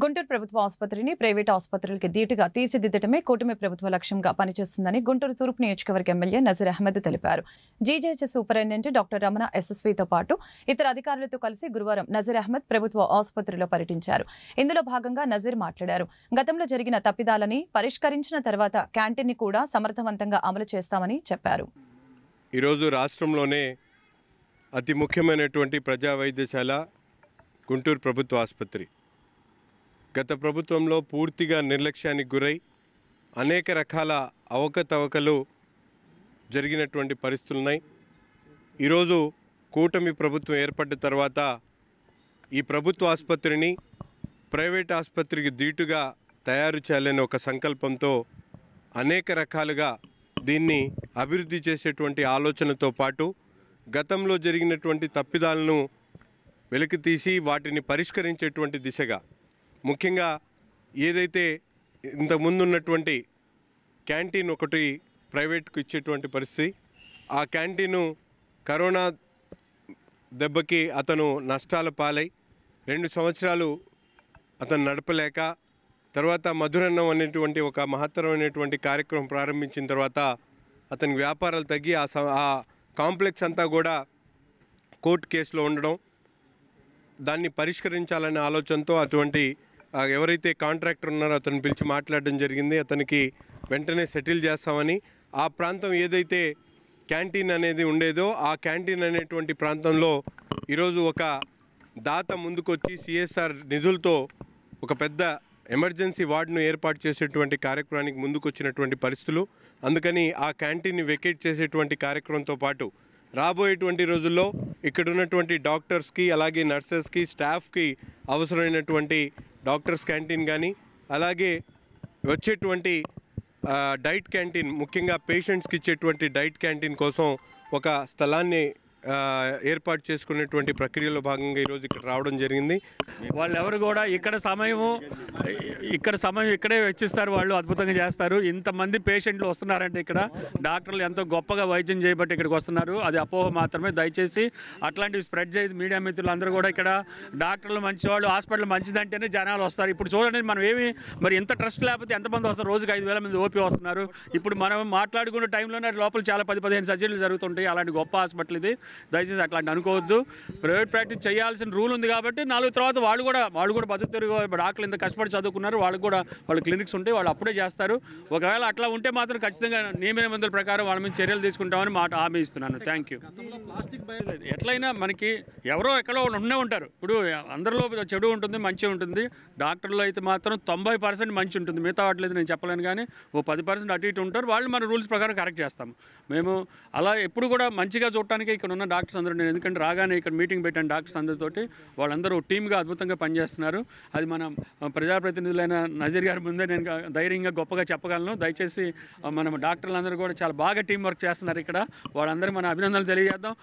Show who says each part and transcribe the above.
Speaker 1: గుంటూరు ప్రభుత్వ ఆసుపత్రిని ప్రైవేట్ ఆసుపత్రులకి ధీటుగా తీర్చిదిద్దటమే కూటమి ప్రభుత్వ లక్ష్యంగా పనిచేస్తుందని గుంటూరు తూర్పు నియోజకవర్గ ఎమ్మెల్యే నజీర్ అహ్మద్ తెలిపారు. జీజీహెచ్ సూపరింటెండెంట్ డాక్టర్ రమణ ఎస్ఎస్వీతో పాటు ఇతర అధికారులతో కలిసి గురువారం నజీర్ అహ్మద్ ప్రభుత్వ ఆసుపత్రిలో పర్యటించారు. ఇందులో భాగంగా నజీర్ మాట్లాడారు. గతంలో జరిగిన తప్పిదాలని పరిష్కరించిన తర్వాత క్యాంటీన్ ని కూడా సమర్థవంతంగా అమలు చేస్తామని చెప్పారు.
Speaker 2: ఈరోజు రాష్ట్రంలోనే అతి ముఖ్యమైనటువంటి ప్రజా వైద్యశాల గుంటూరు ప్రభుత్వ ఆసుపత్రి గత ప్రభుత్వంలో పూర్తిగా నిర్లక్ష్యానికి గురై అనేక రకాల అవకతవకలు జరిగినటువంటి పరిస్థితులున్నాయి. ఈరోజు కూటమి ప్రభుత్వం ఏర్పడిన తర్వాత ఈ ప్రభుత్వ ఆసుపత్రిని ప్రైవేట్ ఆసుపత్రికి ధీటుగా తయారు చేయాలనే ఒక సంకల్పంతో అనేక రకాలుగా దీన్ని అభివృద్ధి చేసేటువంటి ఆలోచనతో పాటు గతంలో జరిగినటువంటి తప్పిదాలను వెలికితీసి వాటిని పరిష్కరించేటువంటి దిశగా ముఖ్యంగా ఏదైతే ఇంతకుముందు ఉన్నటువంటి క్యాంటీన్ ఒకటి ప్రైవేట్కు ఇచ్చేటువంటి పరిస్థితి, ఆ క్యాంటీను కరోనా దెబ్బకి అతను నష్టాల పాలై 2 సంవత్సరాలు అతను నడపలేక తర్వాత మధురన్నం అనేటువంటి ఒక మహత్తరమైనటువంటి కార్యక్రమం ప్రారంభించిన తర్వాత అతనికి వ్యాపారాలు తగ్గి ఆ కాంప్లెక్స్ అంతా కూడా కోర్టు కేసులో ఉండడం, దాన్ని పరిష్కరించాలనే ఆలోచనతో అటువంటి ఎవరైతే కాంట్రాక్టర్ ఉన్నారో అతను పిలిచి మాట్లాడడం జరిగింది. అతనికి వెంటనే సెటిల్ చేస్తామని, ఆ ప్రాంతం ఏదైతే క్యాంటీన్ అనేది ఉండేదో ఆ క్యాంటీన్ అనేటువంటి ప్రాంతంలో ఈరోజు ఒక దాత ముందుకొచ్చి సిఎస్ఆర్ నిధులతో ఒక పెద్ద ఎమర్జెన్సీ వార్డును ఏర్పాటు చేసేటువంటి కార్యక్రమానికి ముందుకొచ్చినటువంటి పరిస్థితులు. అందుకని ఆ క్యాంటీన్ని వెకేట్ చేసేటువంటి కార్యక్రమంతో పాటు రాబోయేటువంటి రోజుల్లో ఇక్కడ ఉన్నటువంటి డాక్టర్స్కి అలాగే నర్సెస్కి స్టాఫ్కి అవసరమైనటువంటి డాక్టర్స్ క్యాంటీన్ కానీ అలాగే వచ్చేటువంటి డైట్ క్యాంటీన్, ముఖ్యంగా పేషెంట్స్కి ఇచ్చేటువంటి డైట్ క్యాంటీన్ కోసం ఒక స్థలాన్ని ఏర్పాటు చేసుకునేటువంటి ప్రక్రియలో భాగంగా ఈరోజు ఇక్కడ రావడం జరిగింది.
Speaker 3: వాళ్ళెవరు కూడా ఇక్కడ సమయం ఇక్కడే వెచ్చిస్తారు, వాళ్ళు అద్భుతంగా చేస్తారు. ఇంతమంది పేషెంట్లు వస్తున్నారంటే ఇక్కడ డాక్టర్లు ఎంతో గొప్పగా వైద్యం చేయబట్టి ఇక్కడికి వస్తున్నారు. అది అపోహ మాత్రమే. దయచేసి అట్లాంటివి స్ప్రెడ్ చేయదు. మీడియా మిత్రులు అందరూ కూడా ఇక్కడ డాక్టర్లు మంచివాళ్ళు, హాస్పిటల్ మంచిదంటేనే జనాలు వస్తారు. ఇప్పుడు చూడండి, మనం మరి ఇంత ట్రస్ట్ లేకపోతే ఎంతమంది వస్తారు? రోజుకి 5,000 మంది ఓపీ వస్తున్నారు. ఇప్పుడు మనం మాట్లాడుకున్న టైంలోనే లోపల చాలా 10-15 సర్జరీలు జరుగుతుంటాయి. అలాంటి గొప్ప హాస్పిటల్ ఇది. దయచేసి అట్లాంటి అనుకోవద్దు. ప్రైవేట్ ప్రాక్టీస్ చేయాల్సిన రూల్ ఉంది కాబట్టి 4 తర్వాత వాళ్ళు కూడా బతుకుతారు. డాక్టర్లు ఇంత కష్టపడి చదువుకున్నారు, వాళ్ళ క్లినిక్స్ ఉంటాయి, వాళ్ళు అప్పుడే చేస్తారు. ఒకవేళ అట్లా ఉంటే మాత్రం ఖచ్చితంగా నియమ నిబంధనల ప్రకారం వాళ్ళ మీద చర్యలు తీసుకుంటామని హామీ ఇస్తున్నాను. Thank you. ఎట్లయినా మనకి ఎవరో ఎక్కడో ఉండే ఉంటారు. ఇప్పుడు అందరిలో చెడు ఉంటుంది, మంచి ఉంటుంది. డాక్టర్లో అయితే మాత్రం 90% మంచి ఉంటుంది. మిగతా వాటిలేదు నేను చెప్పలేను, కానీ 10% అటు ఇటు ఉంటారు. వాళ్ళు మన రూల్స్ ప్రకారం కరెక్ట్ చేస్తాము. మేము అలా ఎప్పుడు కూడా మంచిగా చూడటానికి ఇక్కడ ఉన్న డాక్టర్స్ అందరూ, నేను ఎందుకంటే రాగానే ఇక్కడ మీటింగ్ పెట్టాను డాక్టర్స్ అందరితోటి, వాళ్ళందరూ టీమ్గా అద్భుతంగా పనిచేస్తున్నారు. అది మన ప్రజాప్రతినిధులైన నజీర్ గారి ముందే నేను ధైర్యంగా గొప్పగా చెప్పగలను. దయచేసి మన డాక్టర్లందరూ కూడా చాలా బాగా టీం వర్క్ చేస్తున్నారు ఇక్కడ. వాళ్ళందరూ మన అభినందనలు తెలియజేద్దాం.